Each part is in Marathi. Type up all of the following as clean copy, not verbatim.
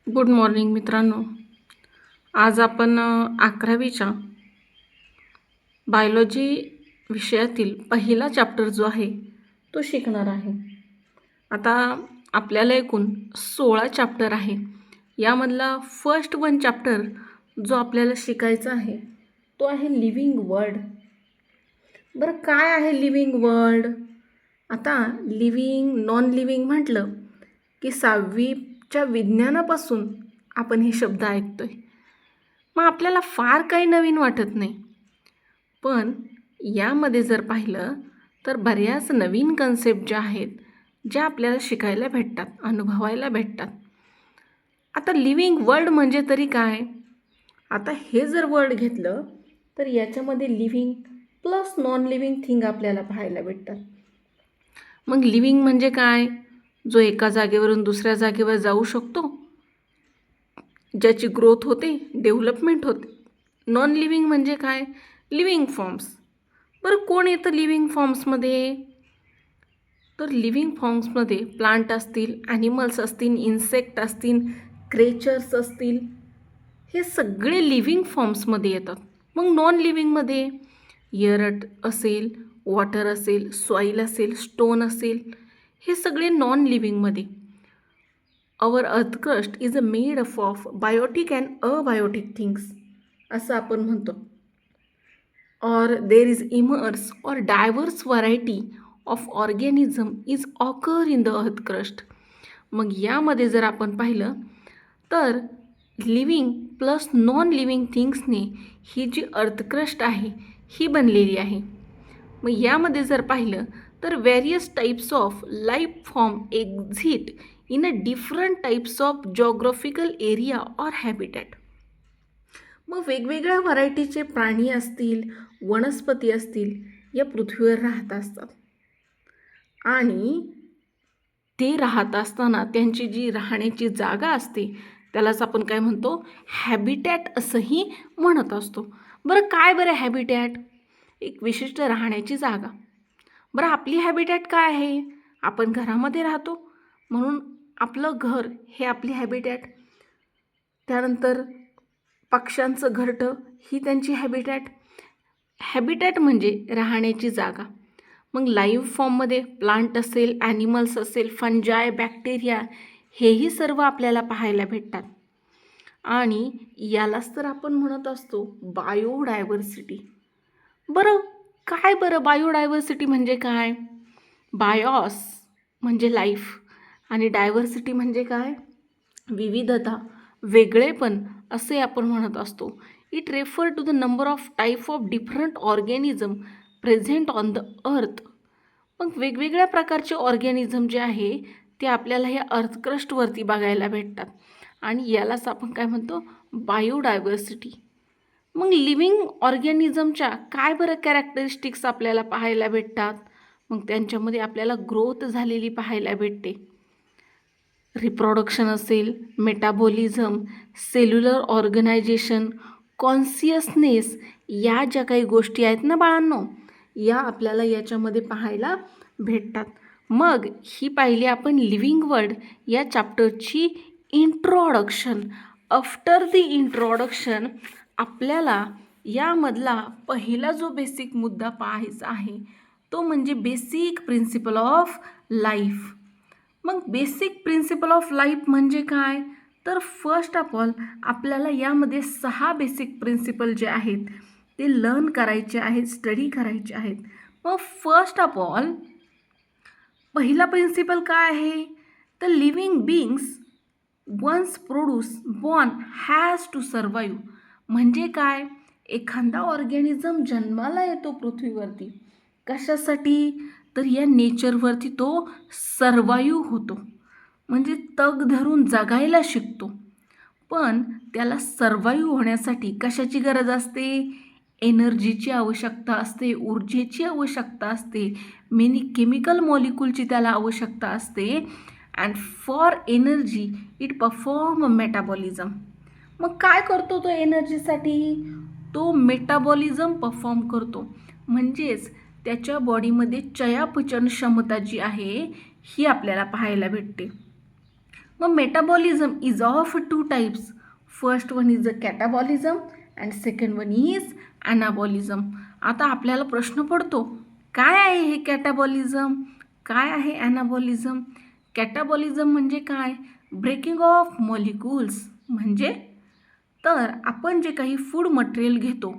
गुड मॉर्निंग मित्रांनो. आज आपण 11वीच्या बायोलॉजी विषयातील पहिला चॅप्टर जो आहे तो शिकणार आहे. आता आपल्याला एकूण 16 चॅप्टर आहे. यामधला फर्स्ट वन चॅप्टर जो आपल्याला शिकायचा आहे तो आहे लिव्हिंग वर्ल्ड. बरं, काय आहे लिव्हिंग वर्ल्ड? आता लिव्हिंग नॉन लिव्हिंग म्हटलं की 6वीच्या विज्ञानापासून आपण हे शब्द ऐकतोय. मग आपल्याला फार काही नवीन वाटत नाही, पण यामध्ये जर पाहिलं तर बऱ्याच नवीन कन्सेप्ट ज्या आहेत ज्या आपल्याला शिकायला भेटतात, अनुभवायला भेटतात. आता लिव्हिंग वर्ल्ड म्हणजे तरी काय? आता हे जर वर्ल्ड घेतलं तर याच्यामध्ये living plus non living thing आपल्याला पाहायला भेटतात. मग लिव्हिंग म्हणजे काय? जो एका जागेवरून दुसऱ्या जागेवर जाऊ शकतो, ज्याची ग्रोथ होते, डेव्हलपमेंट होते. नॉन लिव्हिंग म्हणजे काय? Living forms. बरं, कोण येतं लिव्हिंग फॉर्म्समध्ये? तर लिव्हिंग फॉर्म्समध्ये प्लांट असतील, ॲनिमल्स असतील, इन्सेक्ट असतील, क्रेचर्स असतील, हे सगळे लिव्हिंग फॉर्म्समध्ये येतात. मग नॉन लिव्हिंगमध्ये एअर असेल, वॉटर असेल, सॉईल असेल, स्टोन असेल, हे सगळे नॉन लिव्हिंगमध्ये. Our earth crust is a made up of biotic and abiotic things असं आपण म्हणतो. और देर इज इमर्स और diverse variety of organism is occur in the earth crust. मग यामध्ये जर आपण पाहिलं तर लिव्हिंग प्लस नॉन लिव्हिंग थिंग्सने ही जी अर्थक्रस्ट आहे ही बनलेली आहे. मग यामध्ये जर पाहिलं तर various types of life form exist in a different types of geographical area or habitat. मग वेगवेगळ्या व्हरायटीचे प्राणी असतील, वनस्पती असतील, या पृथ्वीवर राहत असतात. आणि ते राहत असताना त्यांची जी राहण्याची जागा असते त्यालाच आपण काय म्हणतो? हॅबिटॅट असंही म्हणत असतो. बरं, काय बरं हॅबिटॅट? एक विशिष्ट राहण्याची जागा. बरं, आपली हॅबिटॅट काय आहे? आपण घरामध्ये राहतो म्हणून आपलं घर हे आपली हॅबिटॅट. त्यानंतर पक्ष्यांचं घरटं ही त्यांची हॅबिटॅट. हॅबिटॅट म्हणजे राहण्याची जागा. मग लाईव्ह फॉर्ममध्ये प्लांट असेल, ॲनिमल्स असेल, फंजाय, बॅक्टेरिया, हेही सर्व आपल्याला पाहायला भेटतात. आणि यालाच तर आपण म्हणत असतो बायोडायव्हर्सिटी. बरं, काय बरं बायोडायव्हर्सिटी म्हणजे काय? बायोस म्हणजे लाईफ आणि डायव्हर्सिटी म्हणजे काय? विविधता, वेगळेपण असे आपण म्हणत असतो. It refer to the number of type of different organism present on the earth. मग वेगवेगळ्या प्रकारचे ऑर्गॅनिझम जे आहे ते आपल्याला ह्या अर्थक्रस्टवरती बघायला भेटतात आणि यालाच आपण काय म्हणतो? बायोडायव्हर्सिटी. मग लिव्हिंग ऑर्गॅनिझमच्या काय बरं कॅरेक्टरिस्टिक्स आपल्याला पाहायला भेटतात? मग त्यांच्यामध्ये आपल्याला ग्रोथ झालेली पाहायला भेटते. रिप्रोडक्शन असेल, मेटाबॉलिझम, सेल्युलर ऑर्गनायझेशन, कॉन्सियसनेस, या ज्या काही गोष्टी आहेत ना बाळांनो, या आपल्याला याच्यामध्ये पाहायला भेटतात. मग ही पाहिली आपण लिव्हिंग वर्ल्ड या चॅप्टरची इंट्रोडक्शन. आफ्टर द इंट्रोडक्शन आपल्याला यामधला पहिला जो बेसिक मुद्दा पाहायचा आहे तो म्हणजे बेसिक प्रिन्सिपल ऑफ लाईफ. मग बेसिक प्रिन्सिपल ऑफ लाईफ म्हणजे काय? तर फर्स्ट ऑफ ऑल आपल्याला यामध्ये 6 बेसिक प्रिन्सिपल जे आहेत ते लर्न करायचे आहेत, स्टडी करायचे आहेत. मग फर्स्ट ऑफ ऑल पहिला प्रिन्सिपल काय आहे? तर living beings once produce born has to survive. म्हणजे काय? एखादा ऑर्गॅनिझम जन्माला येतो पृथ्वीवरती कशासाठी? तर या नेचरवरती तो सर्वाईव्ह होतो, म्हणजे तग धरून जगायला शिकतो. पण त्याला सर्वाईव्ह होण्यासाठी कशाची गरज असते? एनर्जीची आवश्यकता असते, ऊर्जेची आवश्यकता असते, मेनी केमिकल मॉलिक्यूलची त्याला आवश्यकता असते. And for energy it perform metabolism. मग काय करतो तो एनर्जीसाठी? तो मेटाबॉलिझम परफॉर्म करतो. म्हणजेच त्याच्या बॉडीमध्ये चयापचन क्षमता जी आहे ही आपल्याला पाहायला भेटते. मग metabolism is of two types. First one is the catabolism and second one is anabolism. आता आपल्याला प्रश्न पडतो, काय आहे हे कॅटाबॉलिझम, काय आहे ॲनाबॉलिझम? कॅटाबॉलिझम म्हणजे काय? Breaking of molecules. म्हणजे तर आपण जे काही फूड मटेरियल घेतो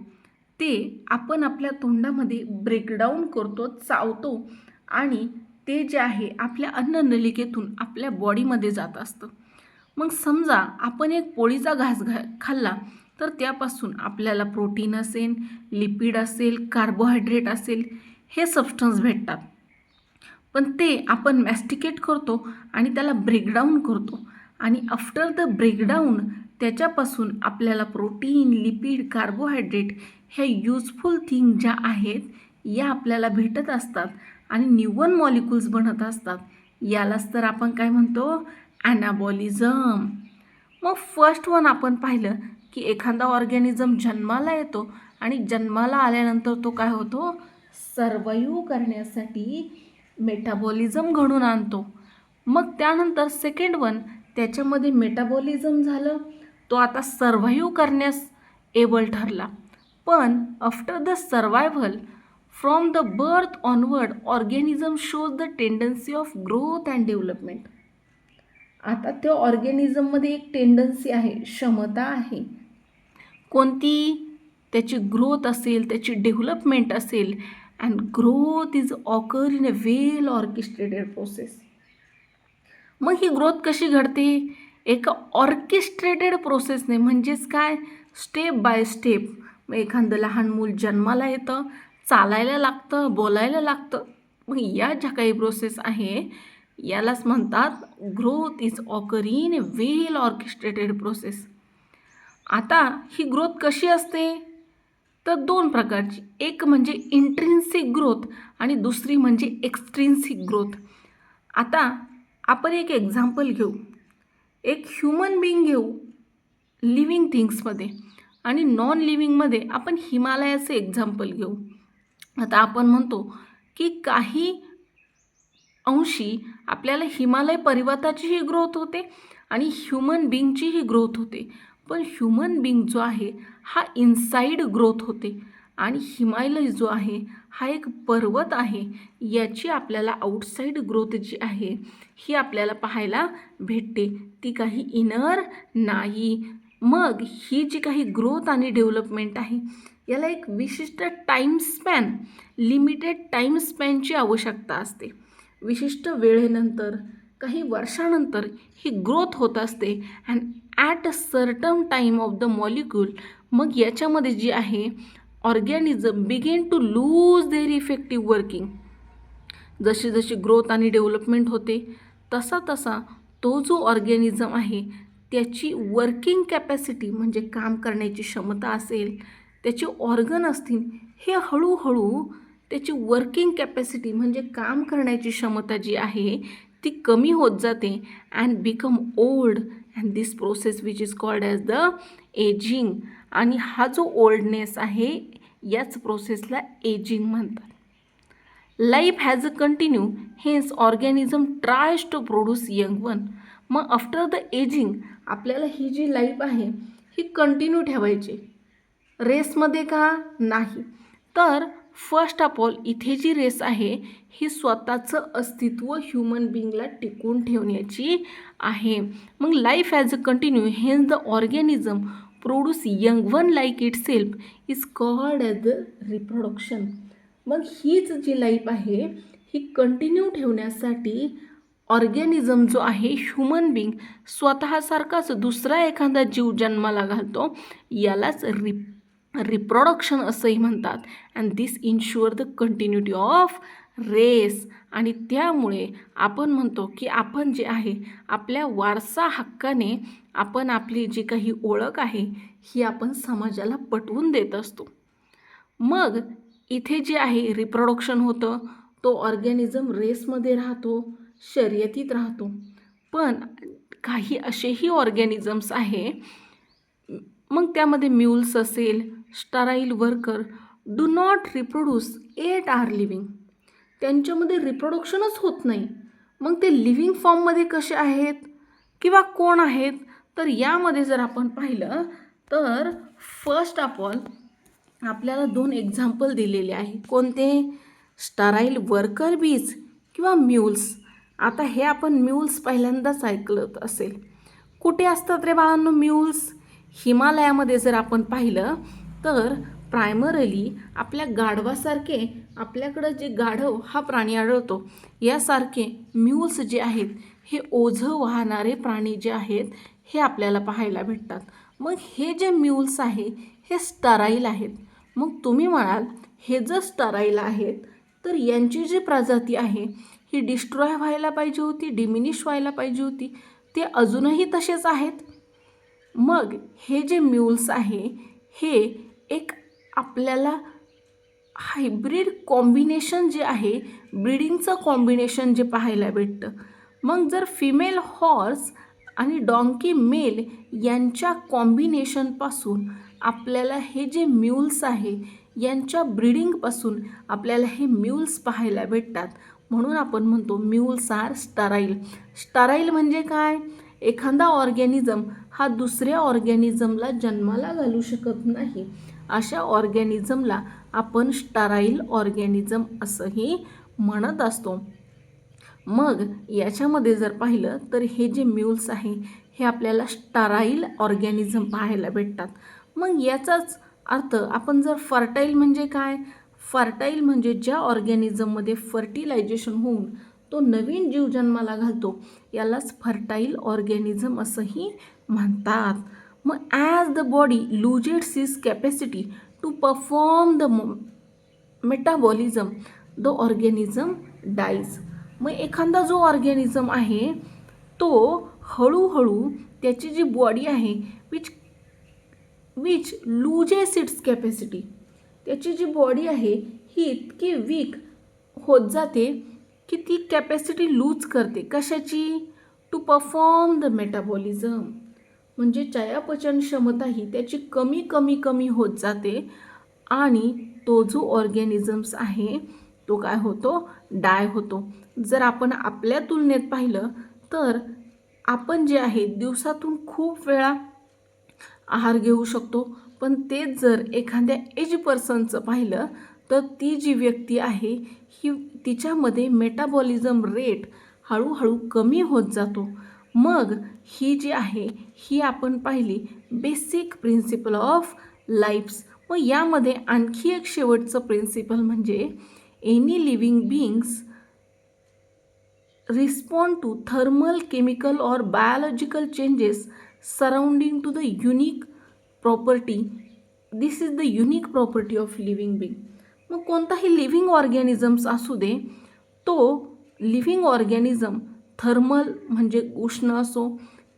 ते आपण आपल्या तोंडामध्ये ब्रेकडाऊन करतो, चावतो आणि ते जे आहे आपल्या अन्ननलिकेतून आपल्या बॉडीमध्ये जात असतं. मग समजा आपण एक पोळीचा घास खाल्ला तर त्यापासून आपल्याला प्रोटीन असेल, लिपिड असेल, कार्बोहायड्रेट असेल, हे सबस्टन्स भेटतात. पण ते आपण मॅस्टिकेट करतो आणि त्याला ब्रेकडाऊन करतो आणि आफ्टर द ब्रेकडाऊन त्याच्यापासून आपल्याला प्रोटीन, लिपिड, कार्बोहायड्रेट ह्या युजफुल थिंग ज्या आहेत या आपल्याला भेटत असतात आणि न्यूवन मॉलिक्युल्स बनत असतात. यालाच तर आपण काय म्हणतो? ॲनाबॉलिझम. मग फर्स्ट वन आपण पाहिलं की एखादा ऑर्गॅनिझम जन्माला येतो आणि जन्माला आल्यानंतर तो काय होतो? सर्वाईव्ह करण्यासाठी मेटाबॉलिझम घडून आणतो. मग त्यानंतर सेकंड वन, त्याच्यामध्ये मेटाबॉलिझम झालं, तो आता सर्वाईव्ह करण्यास एबल ठरला. पण after the survival from the birth onward organism shows the tendency of growth and development. आता त्या ऑर्गॅनिझममध्ये एक टेंडन्सी आहे, क्षमता आहे. कोणती? त्याची ग्रोथ असेल, त्याची डेव्हलपमेंट असेल. And growth is occur in a well orchestrated process. मग ही ग्रोथ कशी घडते? एका ऑर्केस्ट्रेटेड प्रोसेसने. म्हणजेच काय? Step by step. मग एखादं लहान मूल जन्माला येतं, चालायला लागतं, बोलायला लागतं. मग या ज्या काही प्रोसेस आहे यालाच म्हणतात growth is occur in a well orchestrated process. आता ही ग्रोथ कशी असते? तर दोन प्रकारची. एक म्हणजे इंट्रिन्सिक ग्रोथ आणि दुसरी म्हणजे एक्स्ट्रिन्सिक ग्रोथ. आता आपण एक एक्झाम्पल घेऊ. एक ह्युमन बिईंग घेऊ लिव्हिंग थिंग्समध्ये आणि नॉन लिव्हिंगमध्ये आपण हिमालयाचे एक्झाम्पल घेऊ. आता आपण म्हणतो की काही अंशी आपल्याला हिमालय पर्वताचीही ग्रोथ होते आणि ह्युमन बिईंगचीही ग्रोथ होते. पण ह्युमन बिईंग जो आहे हा इनसाईड ग्रोथ होते आणि हिमालय जो आहे हा एक पर्वत आहे, याची आपल्याला आउटसाईड ग्रोथ जी आहे ही आपल्याला पाहायला भेटते, ती काही इनर नाही. मग ही जी काही ग्रोथ आणि डेव्हलपमेंट आहे याला एक विशिष्ट टाईम स्पॅन, लिमिटेड टाईम स्पॅनची आवश्यकता असते. विशिष्ट वेळेनंतर, काही वर्षानंतर ही ग्रोथ होत असते. And at a certain time of the molecule, मग याच्यामध्ये जी आहे organism begin to lose their effective working. जशी जशी ग्रोथ आणि डेव्हलपमेंट होते तसा तसा तो जो ऑर्गॅनिझम आहे त्याची वर्किंग कॅपॅसिटी म्हणजे काम करण्याची क्षमता असेल, त्याचे ऑर्गन असतील, हे हळूहळू त्याची वर्किंग कॅपॅसिटी म्हणजे काम करण्याची क्षमता जी आहे ती कमी होत जाते and become old. And this process which is called as the ageing. आणि हा जो ओल्डनेस आहे याच प्रोसेसला एजिंग म्हणतात. Life has a continue, hence organism tries to produce young one. मग आफ्टर द एजिंग आपल्याला ही जी लाईफ आहे ही कंटिन्यू ठेवायची. रेसमध्ये का नाही? तर फर्स्ट ऑफ ऑल इथे जी रेस आहे ही स्वतःचं अस्तित्व ह्युमन बिईंगला टिकवून ठेवण्याची आहे. मग life as a continue, hence the organism produce young one like itself is called as the reproduction. मग हीच जी लाईफ आहे ही कंटिन्यू ठेवण्यासाठी ऑर्गॅनिझम जो आहे ह्युमन बिईंग स्वतःसारखाच दुसरा एखादा जीव जन्माला घालतो, यालाच रिप्रोडक्शन असंही म्हणतात. And this ensure the continuity of race. आणि त्यामुळे आपण म्हणतो की आपण जे आहे आपल्या वारसा हक्काने आपण आपली जी काही ओळख आहे ही आपण समाजाला पटवून देत असतो. मग इथे जे आहे रिप्रोडक्शन होतं, तो ऑर्गॅनिझम रेसमध्ये राहतो, शर्यतीत राहतो. पण काही असेही ऑर्गॅनिझम्स आहे, मग त्यामध्ये म्युल्स असेल, sterile worker do not reproduce at are living. त्यांच्यामध्ये रिप्रोडक्शनच होत नाही. मग ते लिव्हिंग फॉर्ममध्ये कसे आहेत? किंवा कोण आहेत, तर यामध्ये जर आपण पाहिलं तर फर्स्ट ऑफ ऑल आपल्याला 2 एक्झाम्पल दिलेले आहे. कोणते? स्टराईल वर्कर बीज किंवा म्यूल्स. आता हे आपण म्यूल्स पहिल्यांदाच ऐकलं असेल. कुठे असतात रे बाळांनो म्यूल्स? हिमालयामध्ये जर आपण पाहिलं तर प्रायमरली आपल्या गाढवासारखे, आपल्याकडं जे गाढव हा प्राणी आढळतो यासारखे म्यूल्स जे आहेत हे ओझं वाहणारे प्राणी जे आहेत हे आपल्याला पाहायला भेटतात. मग हे जे म्यूल्स आहे हे स्टराईल आहेत. मग तुम्ही म्हणाल हे जर स्टराईल आहेत तर यांची जी प्रजाती आहे ही डिस्ट्रॉय व्हायला पाहिजे होती, डिमिनिश व्हायला पाहिजे होती. ते अजूनही तसेच आहेत. मग हे जे म्यूल्स आहे हे एक आपल्याला हायब्रिड कॉम्बिनेशन जे आहे, ब्रीडिंगचं कॉम्बिनेशन जे पाहायला भेटतं. मग जर फिमेल हॉर्स आणि डॉंकी मेल यांच्या कॉम्बिनेशनपासून आपल्याला हे जे म्यूल्स आहे यांच्या ब्रीडिंगपासून आपल्याला हे म्यूल्स पाहायला भेटतात. म्हणून आपण म्हणतो म्यूल्स आर स्टराईल. स्टराईल म्हणजे काय? एखादा ऑर्गॅनिझम हा दुसऱ्या ऑर्गॅनिझमला जन्माला घालू शकत नाही. अशा ऑर्गॅनिझमला आपण स्टराईल ऑर्गॅनिझम असंही म्हणत असतो. मग याच्यामध्ये जर पाहिलं तर हे जे म्यूल्स आहे हे आपल्याला स्टराईल ऑर्गॅनिझम पाहायला भेटतात. मग याचाच अर्थ आपण जर फर्टाईल म्हणजे काय? फर्टाईल म्हणजे ज्या ऑर्गॅनिझममध्ये फर्टिलायझेशन होऊन तो नवीन जीव जन्माला घालतो यालाच फर्टाईल ऑर्गॅनिझम असंही म्हणतात. मग as the body loses is capacity to perform the metabolism the organism dies. मग एखादा जो ऑर्गॅनिझम आहे तो हळूहळू त्याची जी बॉडी आहे विच लुजेस इट्स कॅपॅसिटी, त्याची जी बॉडी आहे ही इतकी वीक होत जाते की ती कॅपॅसिटी लूज करते. कशाची? To perform the metabolism. म्हणजे चयापचन क्षमता ही त्याची कमी कमी कमी होत जाते आणि तो जो ऑर्गॅनिझम्स आहे तो काय होतो? डाय होतो. जर आपण आपल्या तुलनेत पाहिलं तर आपण जे आहे दिवसातून खूप वेळा आहार घेऊ शकतो, पण तेच जर एखाद्या एज पर्सनचं पाहिलं तर ती जी व्यक्ती आहे ही तिच्यामध्ये मेटाबॉलिझम रेट हळूहळू कमी होत जातो. मग ही जी आहे ही आपण पाहिली बेसिक प्रिन्सिपल ऑफ लाईफ्स. मग यामध्ये आणखी एक शेवटचं प्रिन्सिपल म्हणजे any living beings respond to thermal, chemical और biological changes surrounding to the unique property. This is the unique property of living being. मग कोणताही लिव्हिंग ऑर्गॅनिझम्स असू दे, तो लिव्हिंग ऑर्गॅनिझम थर्मल म्हणजे उष्ण असो,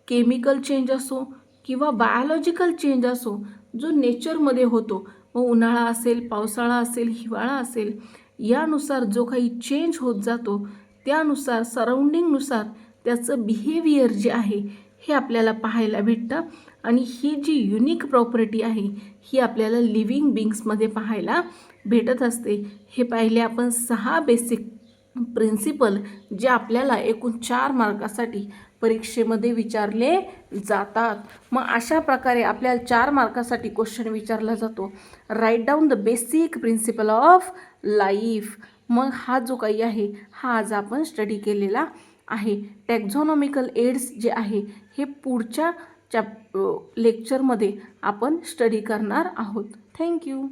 केमिकल चेंज असो किंवा बायोलॉजिकल चेंज असो जो नेचरमध्ये होतो, मग उन्हाळा असेल, पावसाळा असेल, हिवाळा असेल, यानुसार जो काही चेंज होत जातो त्यानुसार सराउंडिंगनुसार त्याचं बिहेवियर जे आहे हे आपल्याला पाहायला भेटतं. आणि ही जी युनिक प्रॉपर्टी आहे ही आपल्याला लिव्हिंग बीइंग्समध्ये पाहायला भेटत असते. हे पाहिले आपण 6 बेसिक प्रिन्सिपल जे आपल्याला एकूण 4 मार्कासाठी परीक्षेमध्ये विचारले जातात. मग अशा प्रकारे आपल्याला 4 मार्कासाठी क्वेश्चन विचारला जातो. Write down the basic principle of life. मग हा जो काही आहे हा आज आपण स्टडी केलेला आहे. टॅक्झॉनॉमिकल एड्स जे आहे हे पुढच्या लेक्चरमध्ये आपण स्टडी करणार आहोत. थँक्यू.